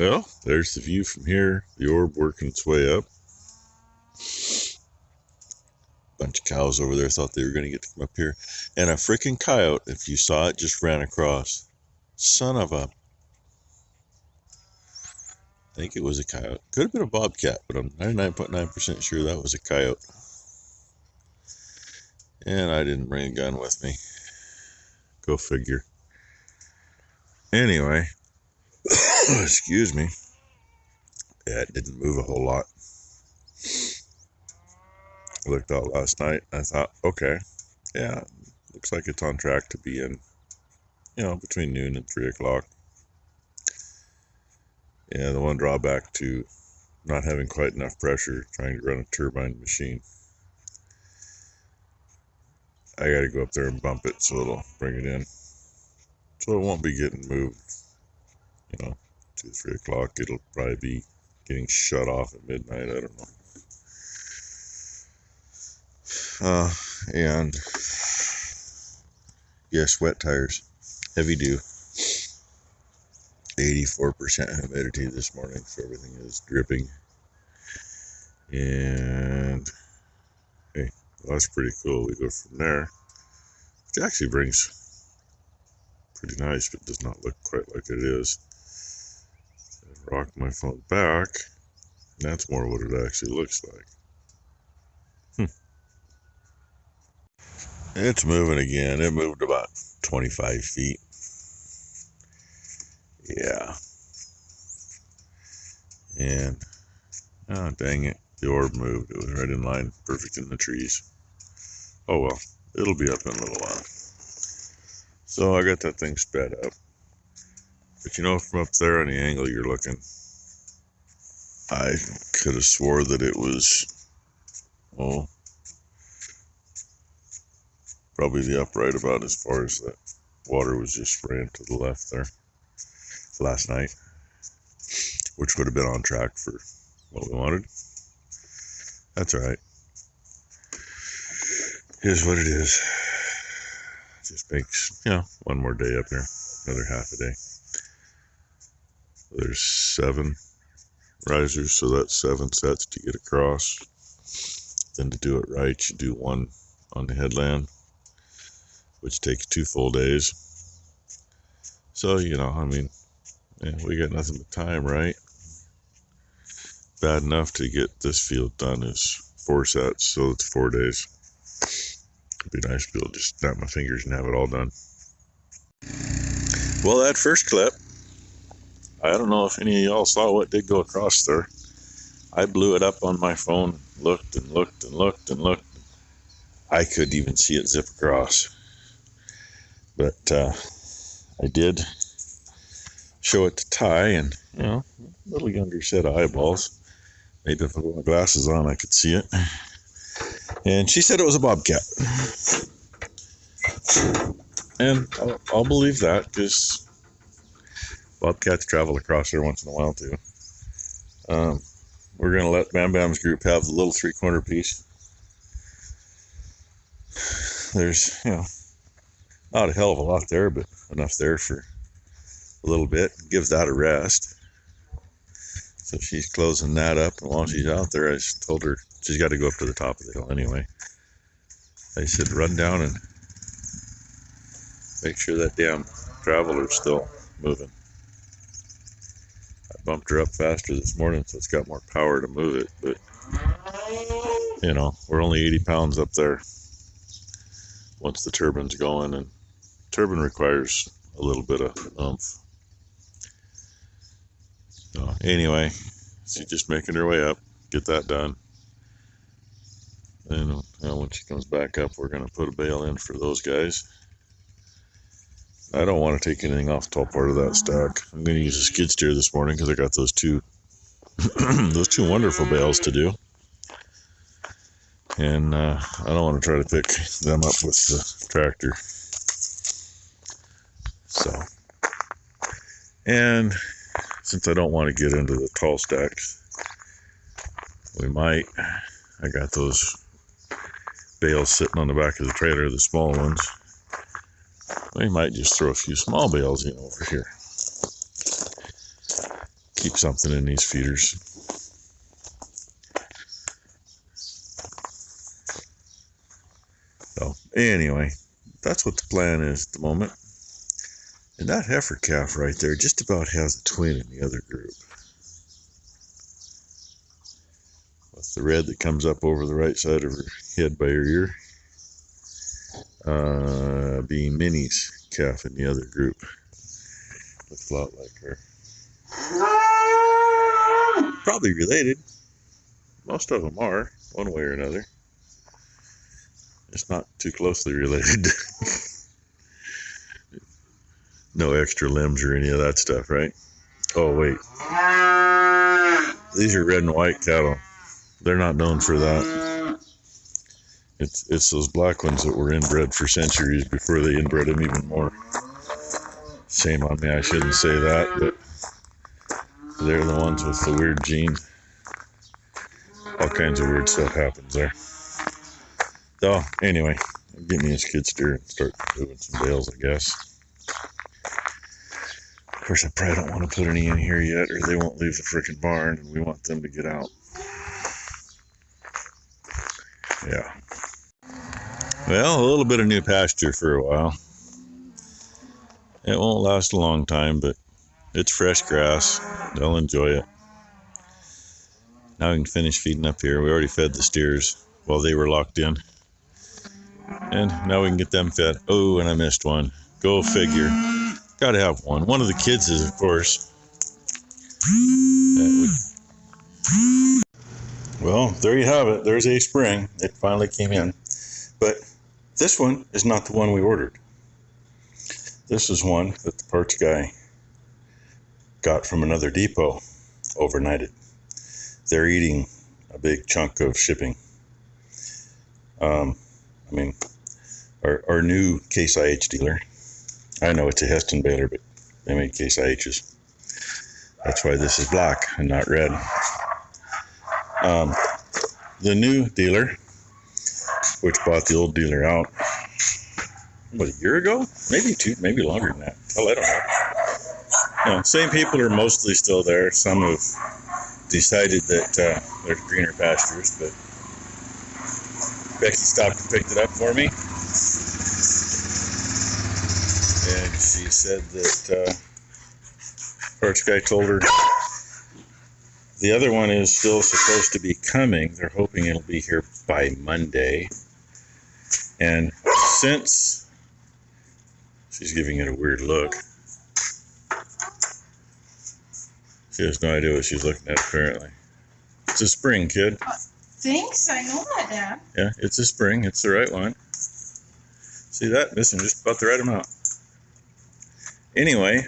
Well, there's the view from here. The orb working its way up. Bunch of cows over there thought they were going to get to come up here. And a freaking coyote, if you saw it, just ran across. Son of a... I think it was a coyote. Could have been a bobcat, but I'm 99.9% sure that was a coyote. And I didn't bring a gun with me. Go figure. Anyway. Excuse me. Yeah, it didn't move a whole lot. I looked out last night and I thought, okay, yeah, looks like it's on track to be in, between noon and 3 o'clock. Yeah, the one drawback to not having quite enough pressure trying to run a turbine machine. I got to go up there and bump it so it'll bring it in. So it won't be getting moved, 2, 3 o'clock. It'll probably be getting shut off at midnight. I don't know. And yes, wet tires, heavy dew, 84% humidity this morning, so everything is dripping. And hey, well, that's pretty cool. We go from there, which actually brings pretty nice, but does not look quite like it is. I rock my phone back, and that's more what it actually looks like. It's moving again. It moved about 25 feet. Yeah. And, oh, dang it. The orb moved. It was right in line, perfect in the trees. Oh, well. It'll be up in a little while. So I got that thing sped up. But from up there on the angle you're looking, I could have swore that it was, probably the upright about as far as that water was just spraying to the left there last night, which would have been on track for what we wanted. That's all right. Here's what it is. Just makes, one more day up here, another half a day. There's 7 risers, so that's 7 sets to get across. Then to do it right, you do 1 on the headland, which takes 2 full days. So, we got nothing but time, right? Bad enough to get this field done is 4 sets, so it's 4 days. It'd be nice to be able to just snap my fingers and have it all done. Well, that first clip, I don't know if any of y'all saw what did go across there. I blew it up on my phone, looked and looked and looked and looked. I couldn't even see it zip across. But I did show it to Ty, and a little younger set of eyeballs. Maybe if I put my glasses on I could see it. And she said it was a bobcat. And I'll believe that, because bobcats travel across there once in a while too. We're going to let Bam Bam's group have the little 3-corner piece. There's, not a hell of a lot there, but enough there for a little bit. Give that a rest. So she's closing that up, and while she's out there, I just told her she's got to go up to the top of the hill anyway. I said, run down and make sure that damn traveler's still moving. I bumped her up faster this morning, so it's got more power to move it, but we're only 80 pounds up there once the turbine's going, and turbine requires a little bit of oomph. So anyway, she's just making her way up, get that done. And when she comes back up, we're going to put a bale in for those guys. I don't want to take anything off the top part of that stack. I'm going to use a skid steer this morning because I got those two those 2 wonderful bales to do. And I don't want to try to pick them up with the tractor. So, and since I don't want to get into the tall stacks, we might, I got those bales sitting on the back of the trailer, the small ones. We might just throw a few small bales in over here. keep something in these feeders. So anyway, that's what the plan is at the moment. And that heifer calf right there just about has a twin in the other group. With the red that comes up over the right side of her head by her ear. Being Minnie's calf in the other group. Looks a lot like her. Probably related. Most of them are, one way or another. It's not too closely related. No extra limbs or any of that stuff, right? Oh, wait. These are red and white cattle. They're not known for that. It's those black ones that were inbred for centuries before they inbred them even more. Shame on me, I shouldn't say that, but they're the ones with the weird genes. All kinds of weird stuff happens there. So, anyway, I'll get me a skid steer and start moving some bales, I guess. Of course, I probably don't want to put any in here yet, or they won't leave the frickin' barn, and we want them to get out. Yeah. Well, a little bit of new pasture for a while. It won't last a long time, but it's fresh grass. They'll enjoy it. Now we can finish feeding up here. We already fed the steers while they were locked in. And now we can get them fed. Oh, and I missed one. Go figure. Gotta have one. One of the kids is, of course. Well, there you have it. There's a spring. It finally came in. But this one is not the one we ordered. This is one that the parts guy got from another depot overnighted. They're eating a big chunk of shipping. Our new Case IH dealer. I know it's a Heston baler, but they made Case IHs. That's why this is black and not red. The new dealer, which bought the old dealer out, what, a year ago? Maybe longer than that. Hell, I don't know. No, same people are mostly still there. Some have decided that there's greener pastures, but Becky stopped and picked it up for me. And she said that parts guy told her the other one is still supposed to be coming. They're hoping it'll be here by Monday. And since she's giving it a weird look, she has no idea what she's looking at, apparently. It's a spring, kid. Thanks, I know that, Dad. Yeah, it's a spring. It's the right one. See that? Missing just about the right amount. Anyway,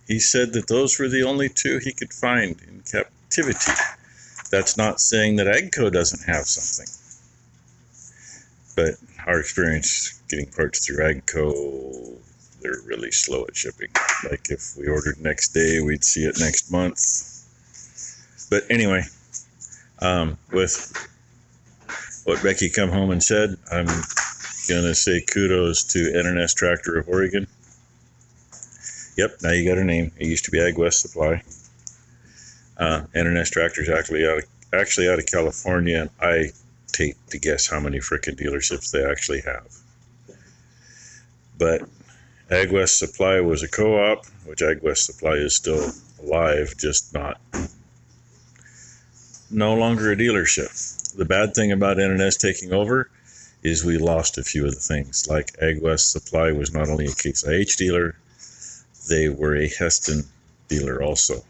he said that those were the only two he could find in captivity. That's not saying that AGCO doesn't have something. But our experience getting parts through AGCO, they're really slow at shipping. Like if we ordered next day, we'd see it next month. But anyway, with what Becky come home and said, I'm going to say kudos to NNS Tractor of Oregon. Yep, now you got her name. It used to be Ag West Supply. NNS Tractor is actually out of California, and I take to guess how many frickin' dealerships they actually have. But Ag West Supply was a co-op, which Ag West Supply is still alive, just no longer a dealership. The bad thing about NNS taking over is we lost a few of the things. Like Ag West Supply was not only a Case IH dealer, they were a Heston dealer also,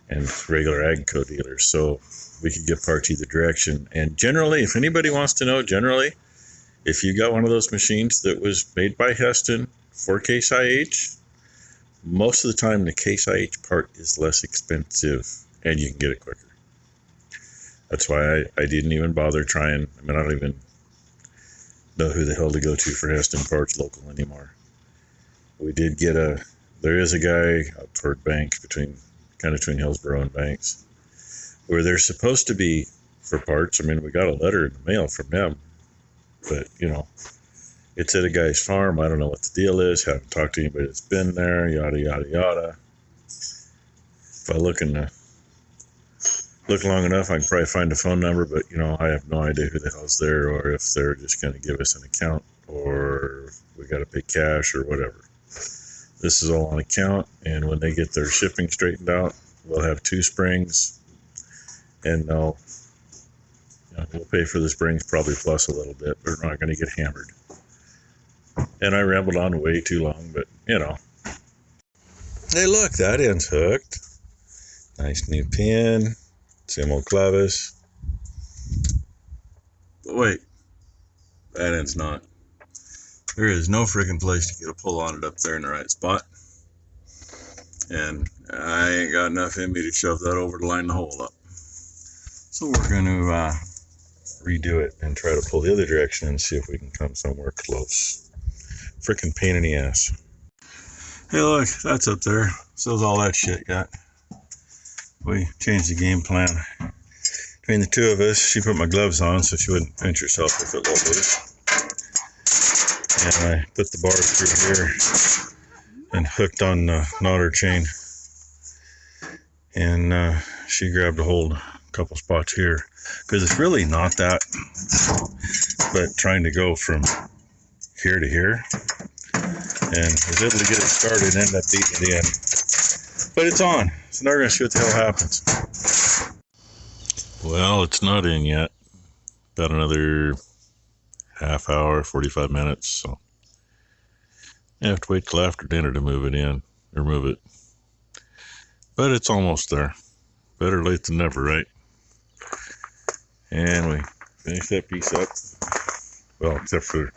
and regular AGCO dealers. So we could get parts either direction. And generally, if anybody wants to know, if you got one of those machines that was made by Heston for Case IH, most of the time the Case IH part is less expensive and you can get it quicker. That's why I didn't even bother trying. I don't even know who the hell to go to for Heston parts local anymore. We did get there is a guy out toward Banks, between Hillsboro and Banks, where they're supposed to be for parts. We got a letter in the mail from them, but it's at a guy's farm. I don't know what the deal is. Haven't talked to anybody that's been there, yada, yada, yada. If I look long enough, I can probably find a phone number, but I have no idea who the hell's there, or if they're just going to give us an account, or we got to pay cash or whatever. This is all on account, and when they get their shipping straightened out, we'll have 2 springs, and we'll pay for the springs probably plus a little bit, but we're not going to get hammered. And I rambled on way too long, but Hey, look, that end's hooked. Nice new pin. Same old clavis. But wait, that end's not. There is no freaking place to get a pull on it up there in the right spot. And I ain't got enough in me to shove that over to line the hole up. So we're going to redo it and try to pull the other direction and see if we can come somewhere close. Freaking pain in the ass. Hey, look, that's up there. So's all that shit got. We changed the game plan. Between the two of us, she put my gloves on so she wouldn't pinch herself if it let loose. And I put the bar through here and hooked on the knotter chain. And she grabbed a hold a couple spots here. Because it's really not that, but trying to go from here to here. And was able to get it started and end up beating it in. But it's on. So now we're going to see what the hell happens. Well, it's not in yet. About another half hour, 45 minutes. So I have to wait till after dinner to move it in, or move it. But it's almost there. Better late than never, right? And we finish that piece up. Well, except for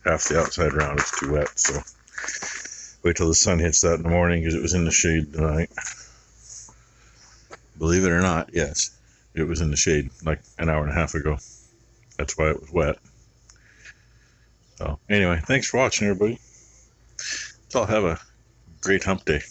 half the outside round, it's too wet. So wait till the sun hits that in the morning because it was in the shade tonight. Believe it or not, yes, it was in the shade like an hour and a half ago. That's why it was wet. So anyway, thanks for watching, everybody. Y'all have a great hump day.